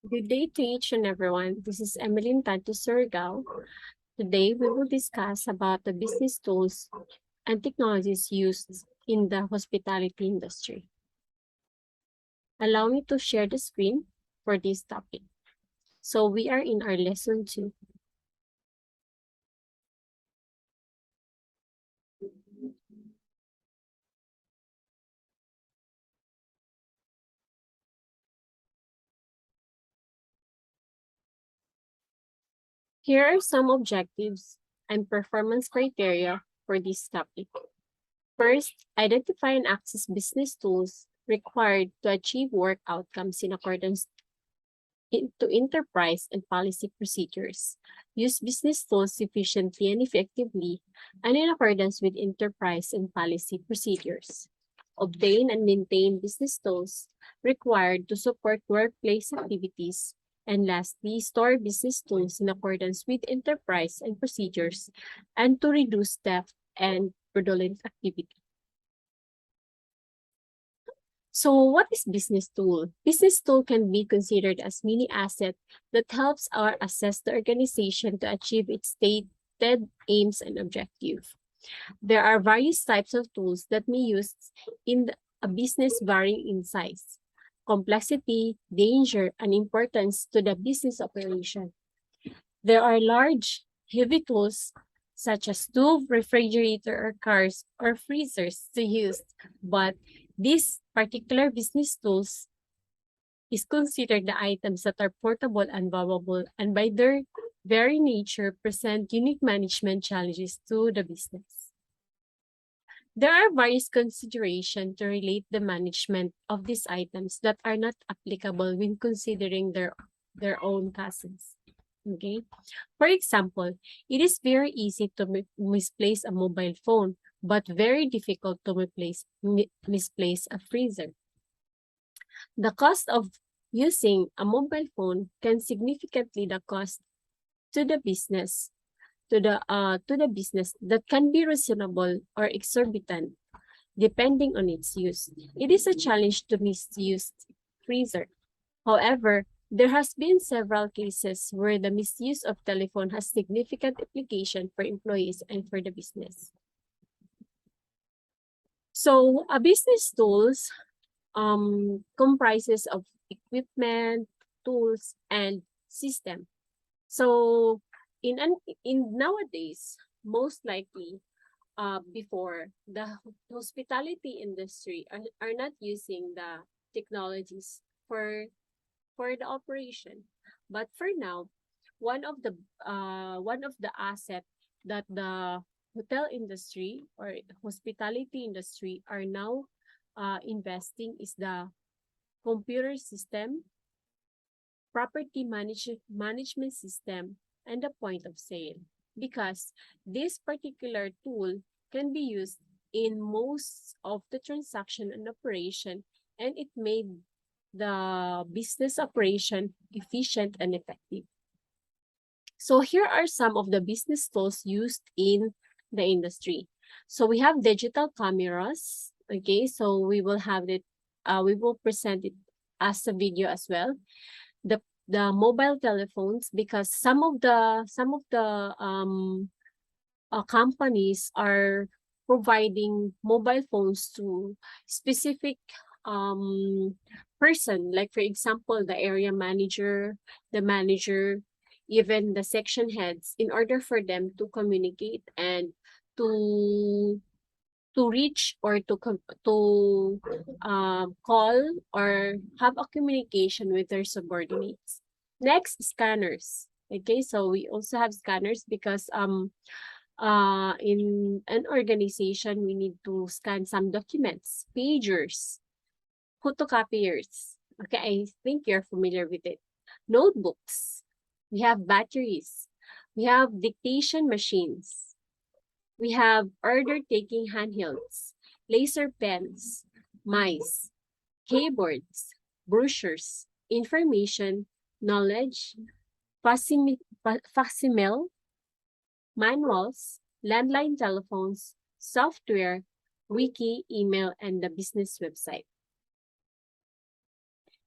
Good day to each and everyone. This is Emeline Tanto Surigao. Today, we will discuss about the business tools and technologies used in the hospitality industry. Allow me to share the screen for this topic. So we are in our lesson 2. Here are some objectives and performance criteria for this topic. First, identify and access business tools required to achieve work outcomes in accordance to enterprise and policy procedures. Use business tools efficiently and effectively and in accordance with enterprise and policy procedures. Obtain and maintain business tools required to support workplace activities. And lastly, store business tools in accordance with enterprise and procedures and to reduce theft and fraudulent activity. So what is business tool? Business tool can be considered as mini asset that helps our assess the organization to achieve its stated aims and objective. There are various types of tools that may use in a business varying in size, complexity, danger, and importance to the business operation. There are large, heavy tools such as stove, refrigerator, or cars or freezers to use, but these particular business tools is considered the items that are portable and valuable and by their very nature present unique management challenges to the business. There are various considerations to relate the management of these items that are not applicable when considering their own costs. Okay. For example, it is very easy to misplace a mobile phone, but very difficult to misplace a freezer. The cost of using a mobile phone can significantly the cost to the business to the business that can be reasonable or exorbitant depending on its use. It is a challenge to misuse freezer. However, there has been several cases where the misuse of telephone has significant implication for employees and for the business. So, a business tools comprises of equipment, tools, and system. So, in nowadays, most likely, before the hospitality industry are not using the technologies for the operation. But for now, one of the asset that the hotel industry or hospitality industry are now investing is the computer system, management system, and the point of sale. Because this particular tool can be used in most of the transaction and operation, and it made the business operation efficient and effective. So here are some of the business tools used in the industry. So we have digital cameras. Okay, so we will have it. We will present it as a video as well. The mobile telephones, because some of the companies are providing mobile phones to specific person, like for example the area manager, the manager, even the section heads, in order for them to communicate and to reach or call or have a communication with their subordinates. Next, scanners. Okay, so we also have scanners because in an organization we need to scan some documents, pagers, photocopiers. Okay, I think you're familiar with it. Notebooks. We have batteries. We have dictation machines. We have order-taking handhelds, laser pens, mice, keyboards, brochures, information, knowledge, facsimile, manuals, landline telephones, software, wiki, email, and the business website.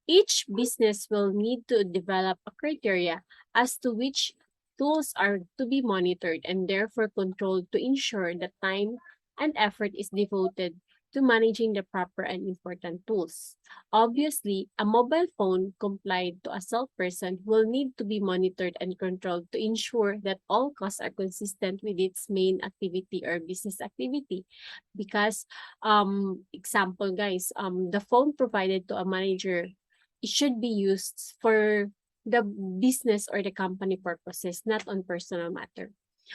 Each business will need to develop a criteria as to which tools are to be monitored and therefore controlled to ensure that time and effort is devoted to managing the proper and important tools. Obviously, a mobile phone complied to a salesperson will need to be monitored and controlled to ensure that all costs are consistent with its main activity or business activity. Because, example guys, the phone provided to a manager, it should be used for the business or the company purposes, not on personal matter.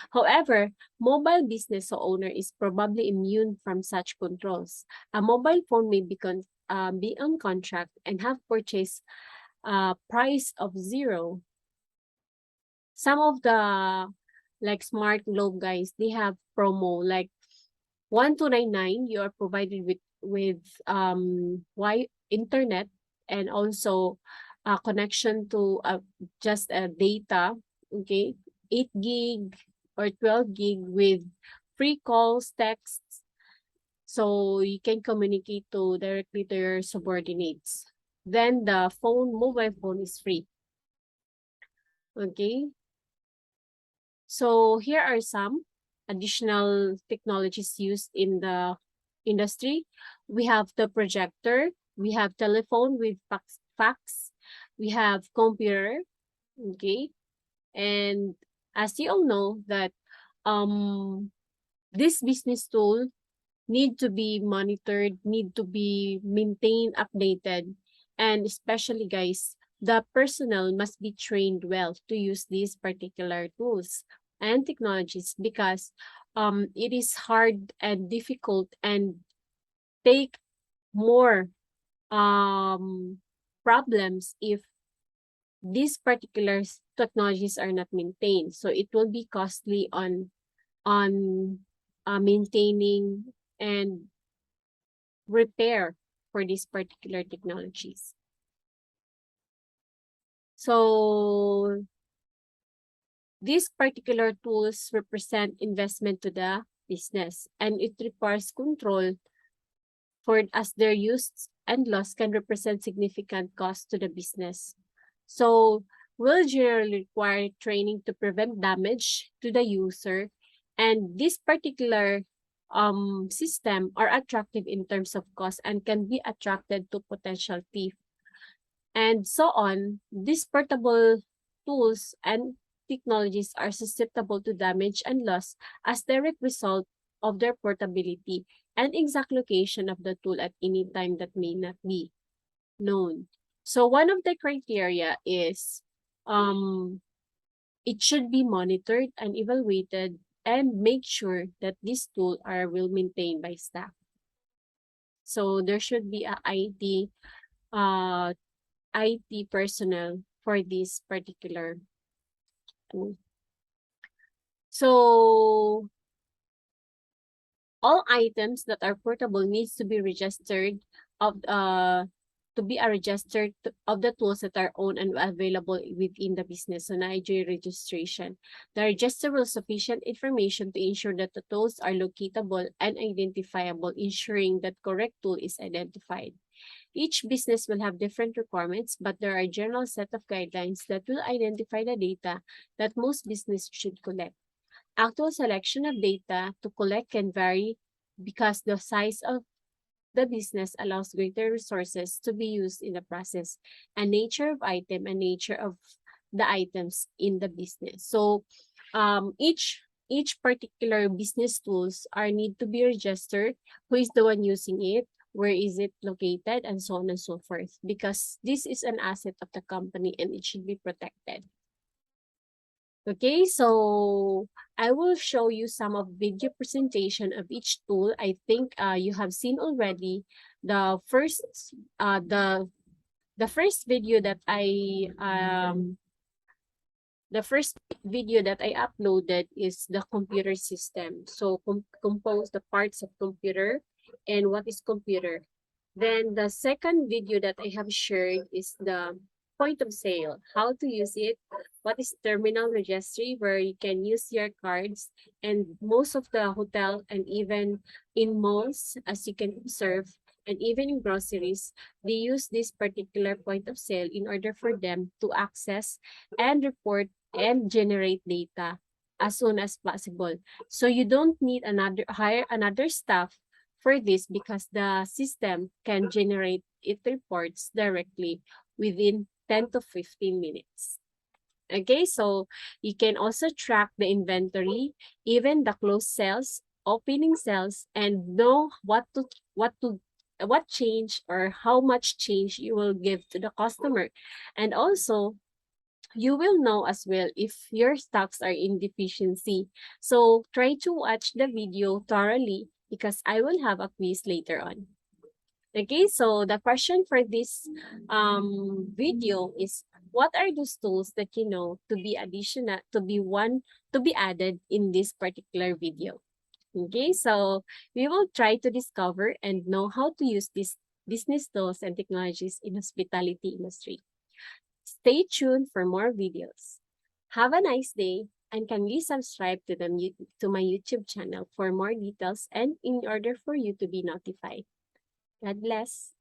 However, mobile business owner is probably immune from such controls. A mobile phone may be on contract and have purchased a price of zero. Some of the like smart globe guys, they have promo like 1299. You are provided with internet and also a connection to just a data, okay, 8 gig or 12 gig with free calls, texts, so you can communicate to directly to your subordinates. Then the mobile phone is free. Okay. So here are some additional technologies used in the industry. We have the projector, we have telephone with fax, we have computer, okay? And as you all know that this business tool need to be monitored, need to be maintained, updated, and especially guys, the personnel must be trained well to use these particular tools and technologies because it is hard and difficult and take more problems if these particular technologies are not maintained. So it will be costly on maintaining and repair for these particular technologies. So these particular tools represent investment to the business and it requires control for as their use and loss can represent significant cost to the business. So will generally require training to prevent damage to the user, and this particular system are attractive in terms of cost and can be attracted to potential thief and so on. These portable tools and technologies are susceptible to damage and loss as direct result of their portability and exact location of the tool at any time that may not be known. So one of the criteria is it should be monitored and evaluated and make sure that this tool are well maintained by staff. So there should be a uh IT personnel for this particular tool. So all items that are portable needs to be registered of to be a registered of the tools that are owned and available within the business. So NIJ registration. The register will sufficient information to ensure that the tools are locatable and identifiable, ensuring that correct tool is identified. Each business will have different requirements, but there are a general set of guidelines that will identify the data that most businesses should collect. Actual selection of data to collect can vary because the size of the business allows greater resources to be used in the process and nature of item and nature of the items in the business. So each particular business tools are need to be registered, who is the one using it, where is it located, and so on and so forth, because this is an asset of the company and it should be protected. Okay, so I will show you some of video presentation of each tool. I think you have seen already the first the first video that I uploaded is the computer system. So compose the parts of computer and what is computer. Then the second video that I have shared is the point of sale, how to use it, what is terminal registry, where you can use your cards, and most of the hotel and even in malls, as you can observe, and even in groceries, they use this particular point of sale in order for them to access and report and generate data as soon as possible. So you don't need hire another staff for this because the system can generate it reports directly within 10 to 15 minutes. Okay, so you can also track the inventory, even the closed sales, opening sales, and know what change or how much change you will give to the customer. And also, you will know as well if your stocks are in deficiency. So try to watch the video thoroughly because I will have a quiz later on. Okay, so the question for this video is, what are those tools that you know to be additional to be added in this particular video? Okay, so we will try to discover and know how to use these business tools and technologies in hospitality industry. Stay tuned for more videos. Have a nice day, and kindly subscribe to to my YouTube channel for more details and in order for you to be notified. God bless.